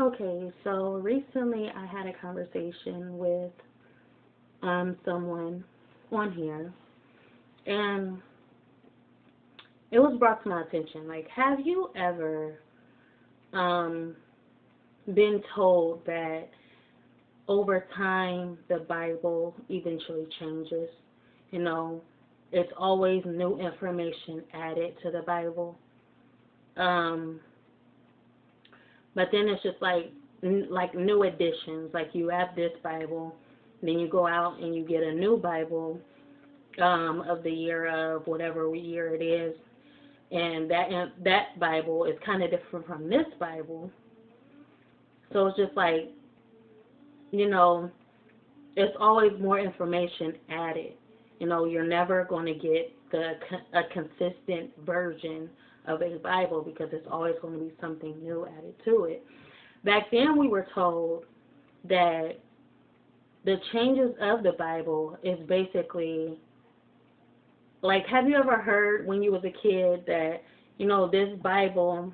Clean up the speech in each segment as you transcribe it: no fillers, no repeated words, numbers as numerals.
Okay, so recently I had a conversation with someone on here, and it was brought to my attention. Like, have you ever um, been told that over time the Bible eventually changes? You know, it's always new information added to the Bible. Um, but then it's just like new additions. Like you have this Bible, then you go out and you get a new Bible of the year of whatever year it is, and that Bible is kind of different from this Bible. So it's just like, you know, it's always more information added. You know, you're never going to get a consistent version of a Bible because it's always going to be something new added to it. Back then we were told that the changes of the Bible is basically, like, have you ever heard when you was a kid that, you know, this Bible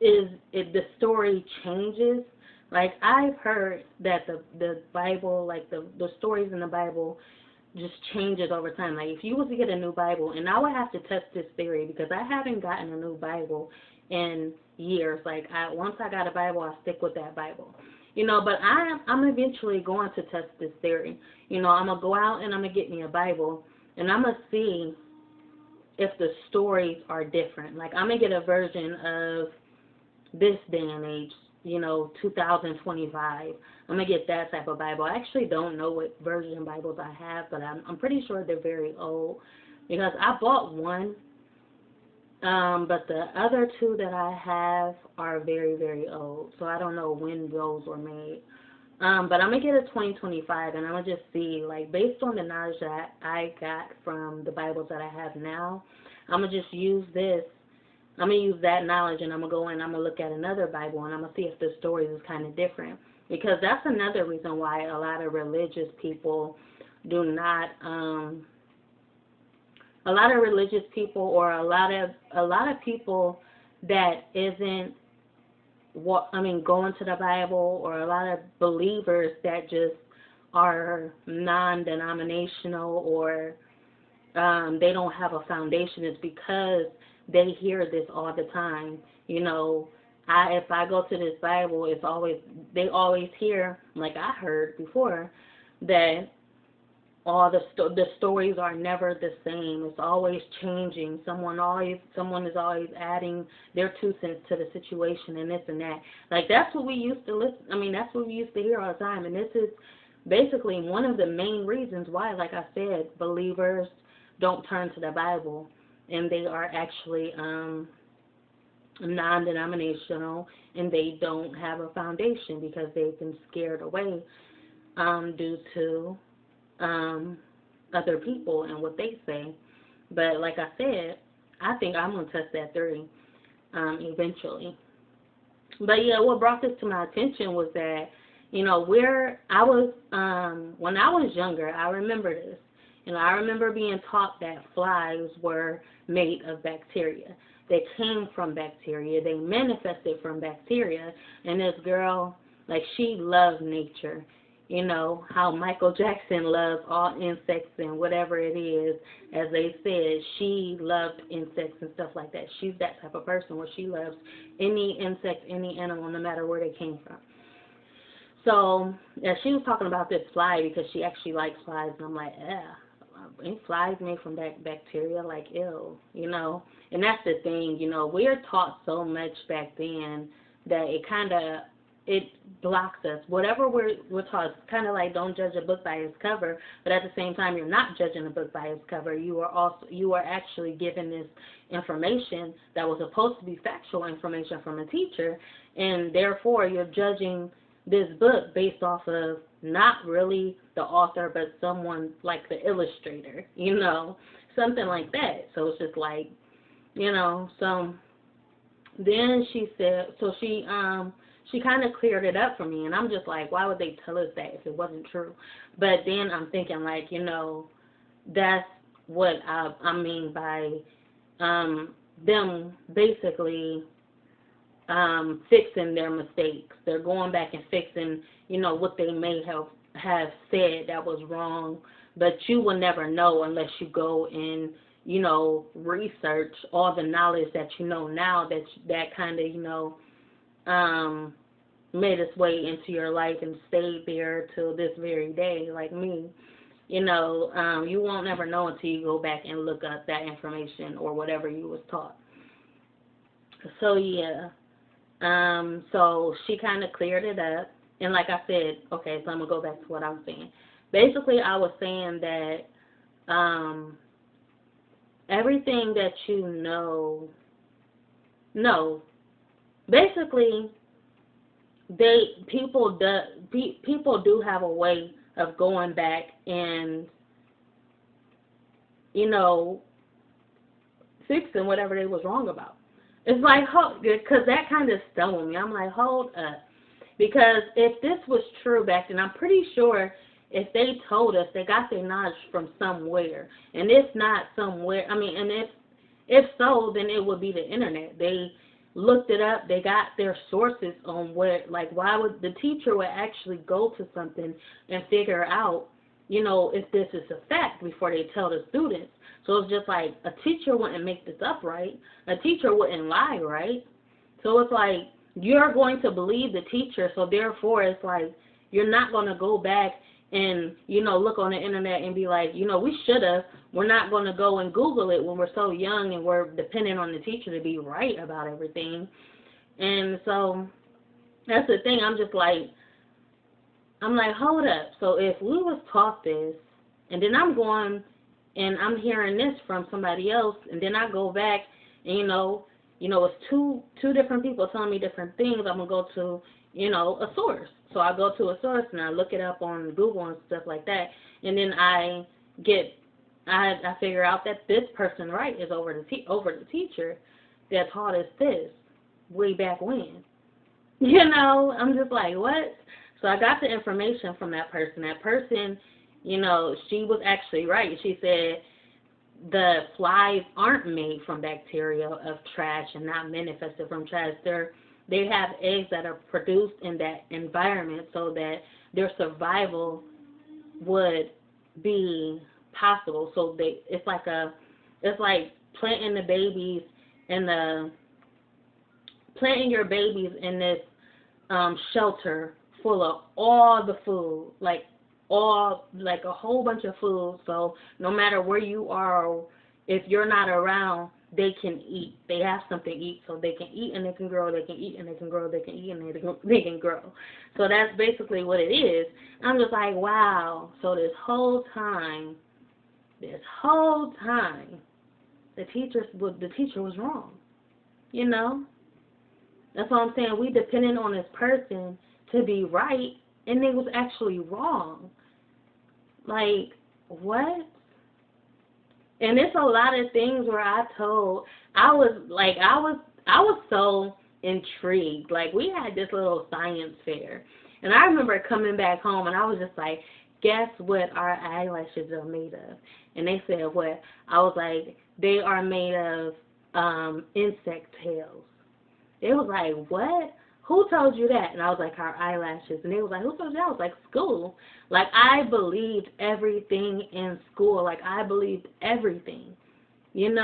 the story changes? Like, I've heard that the Bible, like the stories in the Bible just changes over time. Like, if you was to get a new Bible, and I would have to test this theory because I haven't gotten a new Bible in years. Like, once I got a Bible, I stick with that Bible. You know, but I'm eventually going to test this theory. You know, I'm going to go out and I'm going to get me a Bible, and I'm going to see if the stories are different. Like, I'm going to get a version of this day and age, you know, 2025. I'm going to get that type of Bible. I actually don't know what version Bibles I have, but I'm pretty sure they're very old because I bought one, but the other two that I have are very, very old. So I don't know when those were made. But I'm going to get a 2025, and I'm going to just see, like, based on the knowledge that I got from the Bibles that I have now, I'm going to just use this. I'm going to use that knowledge, and I'm going to go in, I'm going to look at another Bible, and I'm going to see if the stories is kind of different. Because that's another reason why a lot of religious people do not, a lot of religious people or a lot of people that isn't, going to the Bible, or a lot of believers that just are non-denominational, or they don't have a foundation, is because they hear this all the time. You know, if I go to this Bible, they always hear, like I heard before, that all the stories are never the same. It's always changing. Someone is always adding their 2 cents to the situation and this and that. Like, that's what we used to listen. That's what we used to hear all the time. And this is basically one of the main reasons why, like I said, believers don't turn to the Bible, and they are actually non-denominational, and they don't have a foundation because they've been scared away due to other people and what they say. But like I said, I think I'm going to test that theory eventually. But yeah, what brought this to my attention was that, you know, when I was younger, I remember this. You know, I remember being taught that flies were made of bacteria. They came from bacteria. They manifested from bacteria. And this girl, like, she loved nature. You know, how Michael Jackson loves all insects and whatever it is. As they said, she loved insects and stuff like that. She's that type of person where she loves any insect, any animal, no matter where they came from. So, yeah, she was talking about this fly because she actually likes flies. And I'm like, ain't flies made from that bacteria? Like, ew, you know. And that's the thing, you know, we're taught so much back then that it blocks us. Whatever we're taught, it's kind of like, don't judge a book by its cover, but at the same time, you're not judging a book by its cover. You are actually given this information that was supposed to be factual information from a teacher, and therefore you're judging this book based off of not really the author, but someone like the illustrator, you know, something like that. So it's just like, you know, so then she said, so she kind of cleared it up for me, and I'm just like, why would they tell us that if it wasn't true? But then I'm thinking, like, you know, that's what I mean by them basically fixing their mistakes. They're going back and fixing, what they may have said that was wrong. But you will never know unless you go and, research all the knowledge that you know now that kind of, made its way into your life and stayed there till this very day, like me. You won't never know until you go back and look up that information or whatever you was taught. So, yeah. So she kind of cleared it up. And like I said, okay, so I'm going to go back to what I was saying. Basically, I was saying that everything that basically, people do have a way of going back and, fixing whatever they was wrong about. It's like, because that kind of stoned me. I'm like, hold up. Because if this was true back then, I'm pretty sure if they told us, they got their knowledge from somewhere. And if not somewhere, and if so, then it would be the internet. They looked it up. They got their sources on where, like, why would the teacher would actually go to something and figure out, if this is a fact before they tell the students. So it's just like a teacher wouldn't make this up, right? A teacher wouldn't lie, right? So it's like you're going to believe the teacher, so therefore it's like you're not going to go back and, look on the internet and be like, we should have. We're not going to go and Google it when we're so young and we're dependent on the teacher to be right about everything. And so that's the thing. I'm like, hold up. So if we was taught this, and then I'm going and I'm hearing this from somebody else, and then I go back and, it's two different people telling me different things, I'm going to go to, a source. So I go to a source and I look it up on Google and stuff like that, and then I figure out that this person, right, is over the teacher that taught us this way back when. I'm just like, what? So I got the information from that person. That person, she was actually right. She said the flies aren't made from bacteria of trash and not manifested from trash. They have eggs that are produced in that environment so that their survival would be possible. So it's like planting your babies in this shelter full of all the food, like a whole bunch of food. So no matter where you are, if you're not around, they can eat. They have something to eat, so they can eat and they can grow. They can eat and they can grow. They can eat and they can grow. So that's basically what it is. I'm just like, wow. So this whole time, the teacher was wrong. That's what I'm saying. We depended on this person to be right, and they was actually wrong. Like, what? And it's a lot of things where I was so intrigued. Like, we had this little science fair, and I remember coming back home, and I was just like, guess what our eyelashes are made of? And they said what? I was like, they are made of insect tails. They was like, what? Who told you that? And I was like, our eyelashes. And they was like, who told you that? I was like, school. Like, I believed everything in school. Like, I believed everything, And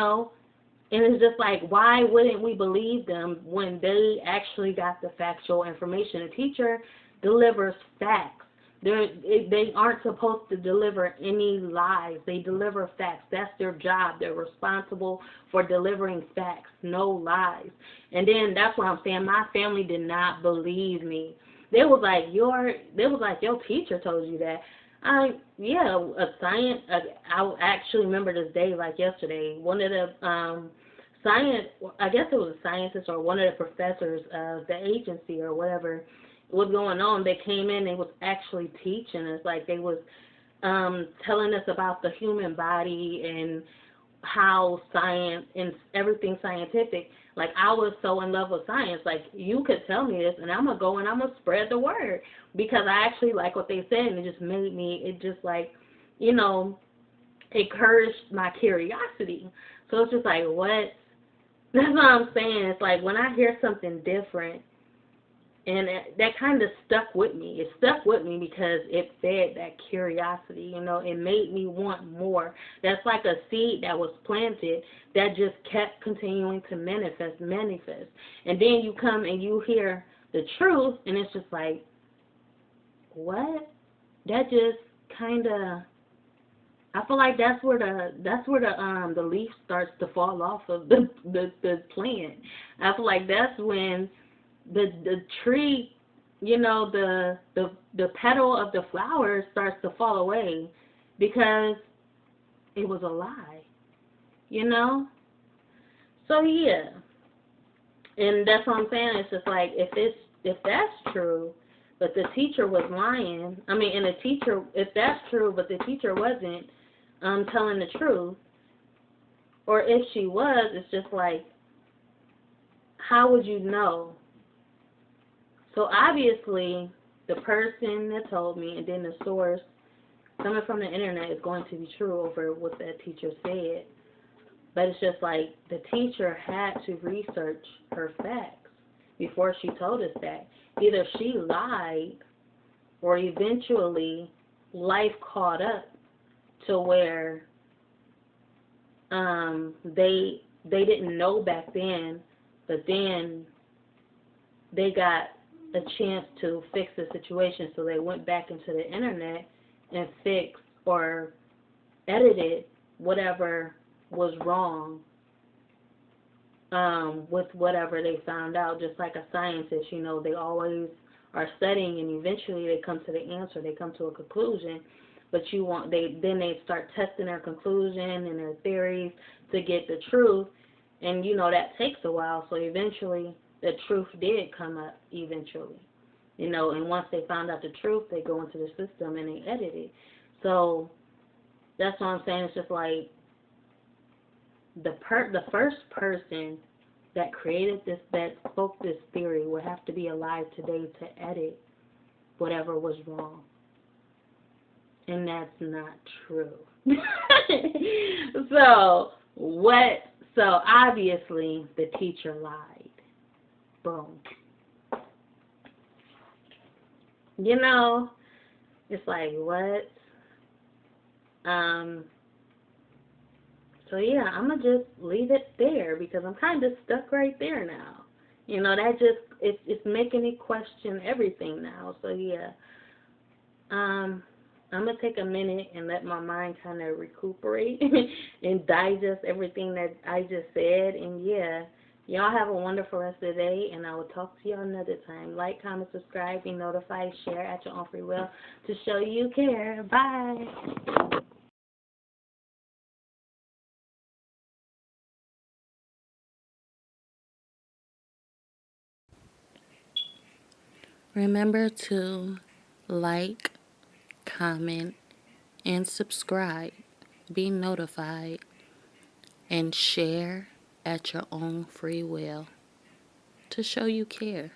it's just like, why wouldn't we believe them when they actually got the factual information? A teacher delivers facts. They aren't supposed to deliver any lies. They deliver facts. That's their job. They're responsible for delivering facts, no lies. And then that's what I'm saying. My family did not believe me. They was like, your teacher told you that. I actually remember this day like yesterday. One of the I guess it was a scientist or one of the professors of the agency or whatever was going on. They came in, they was actually teaching us, like they was telling us about the human body and how science and everything scientific. Like, I was so in love with science. Like, you could tell me this and I'm going to go and I'm going to spread the word because I actually like what they said, and it just made me, it just like, encouraged my curiosity. So it's just like, what? That's what I'm saying. It's like when I hear something different, and that kind of stuck with me. It stuck with me because it fed that curiosity, you know. It made me want more. That's like a seed that was planted that just kept continuing to manifest. And then you come and you hear the truth, and it's just like, what? That just kind of, I feel like that's where the leaf starts to fall off of the plant. I feel like that's when the tree, you know, the petal of the flower starts to fall away because it was a lie, you know. So yeah, and that's what I'm saying. It's just like if that's true, but the teacher was lying. I mean, and the teacher, if that's true, but the teacher wasn't telling the truth, or if she was, it's just like, how would you know? So obviously, the person that told me and then the source coming from the internet is going to be true over what that teacher said. But it's just like the teacher had to research her facts before she told us that. Either she lied or eventually life caught up to where they didn't know back then, but then they got a chance to fix the situation, so they went back into the internet and fixed or edited whatever was wrong with whatever they found out. Just like a scientist, you know, they always are studying, and eventually they come to the answer, they come to a conclusion. But they start testing their conclusion and their theories to get the truth, and you know that takes a while. So eventually the truth did come up eventually, you know, and once they found out the truth, they go into the system and they edit it. So that's what I'm saying. It's just like the first person that created this, that spoke this theory, would have to be alive today to edit whatever was wrong. And that's not true. So obviously the teacher lied. Boom. You know, it's like, what? So yeah, I'm gonna just leave it there because I'm kind of stuck right there now. You know, that just it's making me question everything now. So yeah, I'm gonna take a minute and let my mind kind of recuperate and digest everything that I just said. And yeah, y'all have a wonderful rest of the day, and I will talk to y'all another time. Like, comment, subscribe, be notified, share at your own free will to show you care. Bye. Remember to like, comment, and subscribe. Be notified and share at your own free will to show you care.